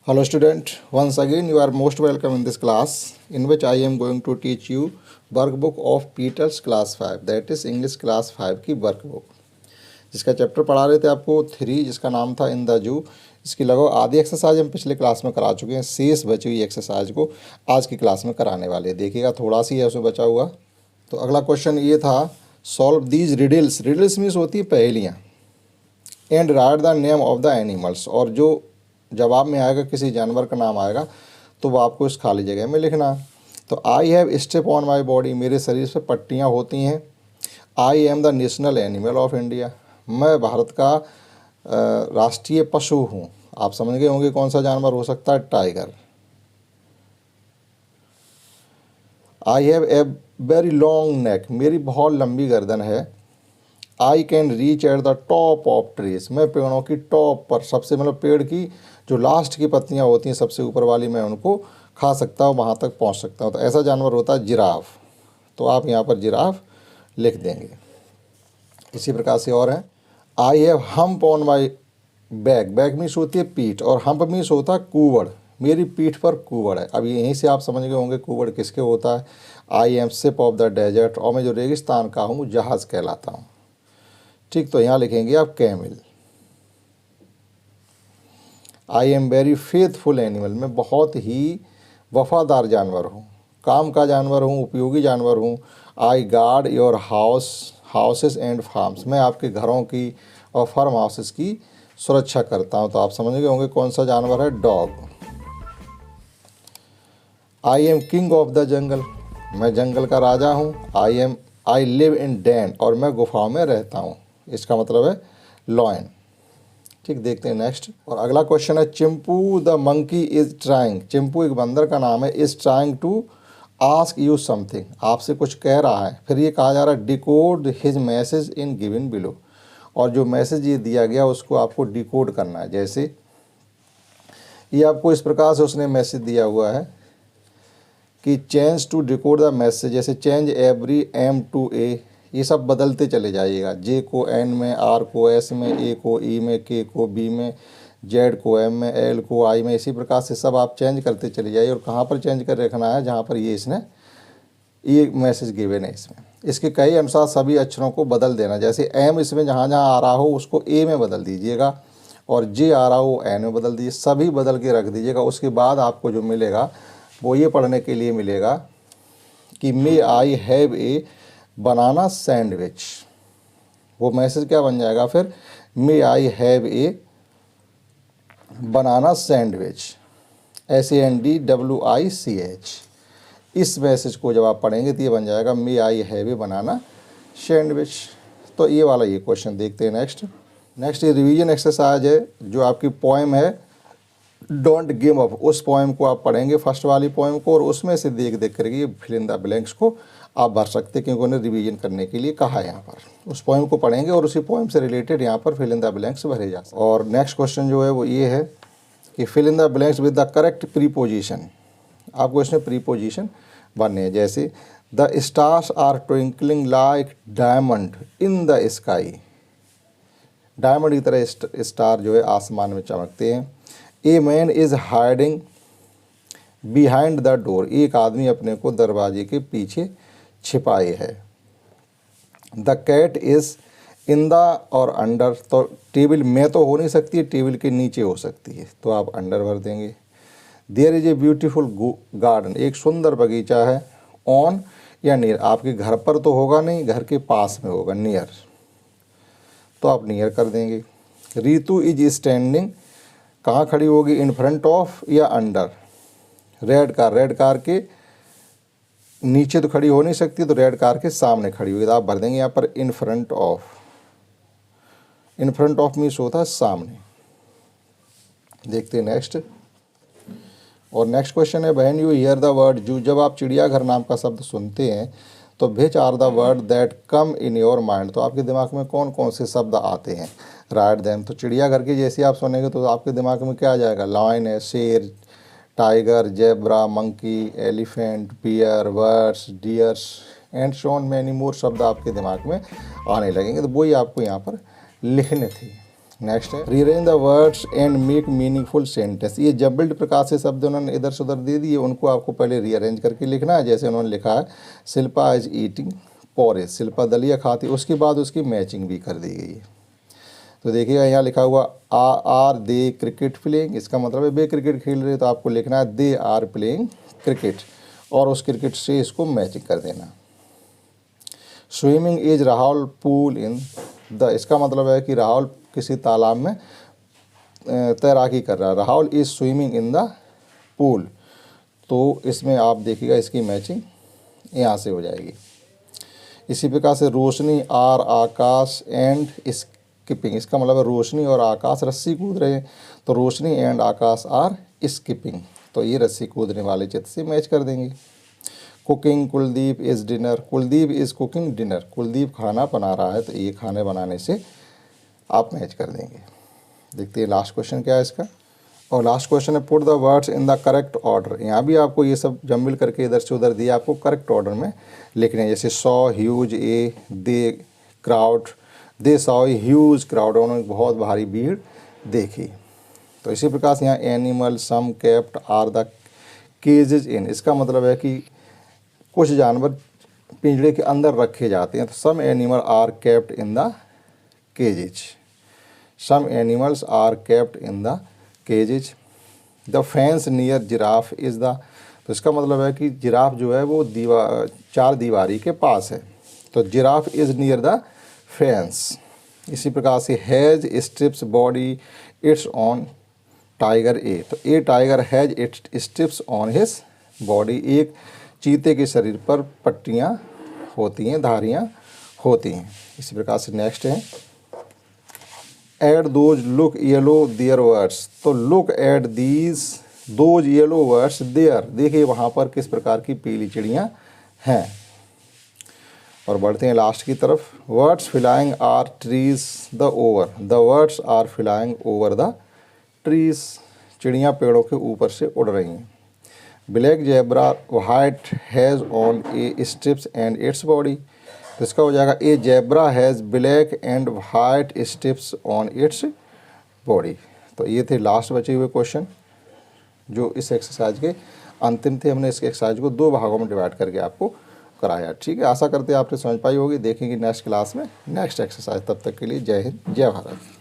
Hello student, once again you are most welcome in this class in which I am going to teach you workbook of Peters class 5, that is English class 5 की workbook, जिसका chapter पढ़ा रहे थे आपको 3, जिसका नाम था in the zoo. इसकी लगभग आधी एक्सरसाइज हम पिछले क्लास में करा चुके हैं। शेष बची हुई एक्सरसाइज को आज की क्लास में कराने वाले हैं। देखिएगा थोड़ा सी है उसमें बचा हुआ। तो अगला क्वेश्चन ये था, solve these riddles. Riddles means होती है पहेलियाँ। And right the name of the animals, और जो जवाब में आएगा किसी जानवर का नाम आएगा तो वो आपको इस खाली जगह में लिखना। तो I have step on my body, मेरे शरीर पे पट्टियाँ होती हैं। I am the national animal of India, मैं भारत का राष्ट्रीय पशु हूँ। आप समझ गए होंगे कौन सा जानवर हो सकता है, tiger. I have a very long neck, मेरी बहुत लंबी गर्दन है। I can reach at the top of trees, मैं पेड़ों की टॉप पर, सबसे मतलब पेड़ की जो लास्ट की पत्तियां होती हैं सबसे ऊपर वाली, मैं उनको खा सकता हूँ, वहाँ तक पहुँच सकता हूँ। तो ऐसा जानवर होता है जिराफ। तो आप यहाँ पर जिराफ लिख देंगे। इसी प्रकार से और है, I have hump on my back, back means होती है पीठ, और हम्प मीन्स होता है कुवड़, मेरी पीठ पर कुवड़ है। अब यहीं से आप समझ गए होंगे कुवड़ किसके होता है। I am ship of the desert, और मैं जो रेगिस्तान का हूँ जहाज़ कहलाता हूँ। ठीक, तो यहाँ लिखेंगे आप camel. I am very faithful animal, मैं बहुत ही वफादार जानवर हूँ, काम का जानवर हूँ, उपयोगी जानवर हूँ। I guard your houses and farms, मैं आपके घरों की और फार्म हाउसेस की सुरक्षा करता हूँ। तो आप समझ गए होंगे कौन सा जानवर है, dog. I am king of the jungle, मैं जंगल का राजा हूँ। आई लिव इन डेन, और मैं गुफाओं में रहता हूँ। इसका मतलब है लॉयन। ठीक, देखते हैं नेक्स्ट। और अगला क्वेश्चन है, Chimpu the monkey is trying, Chimpu एक बंदर का नाम है, is trying to ask you something, आपसे कुछ कह रहा है। फिर ये कहा जा रहा है, decode his message in given below, और जो मैसेज ये दिया गया उसको आपको डिकोड करना है। जैसे ये आपको इस प्रकार से उसने मैसेज दिया हुआ है कि change to decode the message, जैसे change every M to A, ये सब बदलते चले जाइएगा। जे को एन में, आर को एस में, ए को ई में, के को बी में, जेड को एम में, एल को आई में, इसी प्रकार से सब आप चेंज करते चले जाइए। और कहाँ पर चेंज कर रखना है, जहाँ पर ये इसने ये मैसेज गिवन है इसमें, इसके कई अनुसार सभी अक्षरों को बदल देना। जैसे एम इसमें जहाँ जहाँ आ रहा हो उसको ए में बदल दीजिएगा, और जे आ रहा हो एन में बदल दीजिए, सभी बदल के रख दीजिएगा। उसके बाद आपको जो मिलेगा वो ये पढ़ने के लिए मिलेगा कि may I have a banana sandwich. वो मैसेज क्या बन जाएगा फिर, may I have a banana sandwich, SANDWICH। इस मैसेज को जब आप पढ़ेंगे तो ये बन जाएगा मे I have a banana sandwich. तो ये वाला ये क्वेश्चन देखते हैं नेक्स्ट ये रिवीजन एक्सरसाइज है, जो आपकी पोएम है डोंट गिव अप, उस पोएम को आप पढ़ेंगे, फर्स्ट वाली पोएम को, और उसमें से देख देख करके ये फिल इन द ब्लैंक्स को आप भर सकते हैं, क्योंकि उन्हें रिवीजन करने के लिए कहा है। यहाँ पर उस पोएम को पढ़ेंगे और उसी पोएम से रिलेटेड यहाँ पर फिल इन द ब्लैंक्स भरे जा सकते। और नेक्स्ट क्वेश्चन जो है वो ये है कि fill in the blanks with the correct preposition. आपको इसमें प्रीपोजिशन बनने हैं। जैसे the stars are twinkling like diamond in the sky, diamond की तरह स्टार जो है आसमान में चमकते हैं। A man is hiding behind the door, एक आदमी अपने को दरवाजे के पीछे छिपाए है। The cat is in the और अंडर, तो टेबल में तो हो नहीं सकती, टेबल के नीचे हो सकती है, तो आप अंडर भर देंगे। There is a beautiful garden, एक सुंदर बगीचा है। ऑन या नियर, आपके घर पर तो होगा नहीं, घर के पास में होगा, नियर, तो आप नियर कर देंगे। रीतू इज स्टैंडिंग, कहाँ खड़ी होगी, इन फ्रंट ऑफ या अंडर। रेड कार के नीचे तो खड़ी हो नहीं सकती, तो रेड कार के सामने खड़ी हुई, तो आप भर देंगे यहाँ पर in front of. In front of means होता है सामने। देखते हैं नेक्स्ट। और नेक्स्ट क्वेश्चन है, when you here the word जू, जब आप चिड़ियाघर नाम का शब्द सुनते हैं तो which are the word that come in your mind, तो आपके दिमाग में कौन कौन से शब्द आते हैं। राइट देम, तो चिड़ियाघर की जैसे आप सुनेंगे तो आपके दिमाग में क्या आ जाएगा, लायन है, शेर, tiger, zebra, monkey, elephant, bear, birds, deers and so on, many more शब्द आपके दिमाग में आने लगेंगे। तो वही आपको यहाँ पर लिखने थे। नेक्स्ट है rearrange the words and make meaningful sentence. ये जबल्ड प्रकार से शब्द उन्होंने इधर से उधर दे दिए, उनको आपको पहले रीअरेंज करके लिखना है। जैसे उन्होंने लिखा है Shilpa is eating porridge, Shilpa दलिया खाती, उसके बाद उसकी मैचिंग भी कर दी गई है। तो देखिएगा यहाँ लिखा हुआ आर दे क्रिकेट प्लेइंग, इसका मतलब है वे क्रिकेट खेल रहे, तो आपको लिखना है दे आर प्लेइंग क्रिकेट और उस क्रिकेट से इसको मैचिंग कर देना। Swimming is Rahul pool in the, इसका मतलब है कि राहुल किसी तालाब में तैराकी कर रहा है। Rahul is swimming in the pool, तो इसमें आप देखिएगा इसकी मैचिंग यहाँ से हो जाएगी। इसी प्रकार से रोशनी आर आकाश एंड स्किपिंग, इसका मतलब है रोशनी और आकाश रस्सी कूद रहे हैं, तो रोशनी एंड आकाश आर स्किपिंग, तो ये रस्सी कूदने वाले चित्र से मैच कर देंगे। Cooking Kuldeep is dinner, Kuldeep is cooking dinner, Kuldeep खाना बना रहा है, तो ये खाने बनाने से आप मैच कर देंगे। देखते हैं लास्ट क्वेश्चन क्या है इसका। और लास्ट क्वेश्चन है put the words in the correct order. यहाँ भी आपको ये सब जम्बिल करके इधर से उधर दिया, आपको करेक्ट ऑर्डर में लिखने हैं। जैसे saw huge A they crowd, they saw huge crowd, उन्होंने बहुत भारी भीड़ देखी। तो इसी प्रकार से यहाँ animal some kept are the cages in, इसका मतलब है कि कुछ जानवर पिंजड़े के अंदर रखे जाते हैं, तो some animal are kept in the cages, some animals are kept in the cages. The fence near giraffe is the, तो इसका मतलब है कि जिराफ जो है वो चार दीवारी के पास है, तो giraffe is near the fence. इसी प्रकार से has strips body its on tiger a, तो a tiger has its strips on his body, एक चीते के शरीर पर पट्टियाँ होती हैं, धारियाँ होती हैं। इसी प्रकार से नेक्स्ट है at those look yellow there words, तो look at these those yellow words there, देखिए वहाँ पर किस प्रकार की पीली चिड़ियाँ हैं। और बढ़ते हैं लास्ट की तरफ। Words flying are trees the over, the words are flying over the trees, चिड़ियाँ पेड़ों के ऊपर से उड़ रही हैं। Black zebra white has on a strips and its body, तो इसका हो जाएगा a zebra has black and white strips on its body. तो ये थे लास्ट बचे हुए क्वेश्चन जो इस एक्सरसाइज के अंतिम थे। हमने इस एक्सरसाइज को 2 भागों में डिवाइड करके आपको कराया। ठीक है, आशा करते हैं आपने समझ पाई होगी। देखेंगे नेक्स्ट क्लास में नेक्स्ट एक्सरसाइज। तब तक के लिए जय हिंद, जय भारत।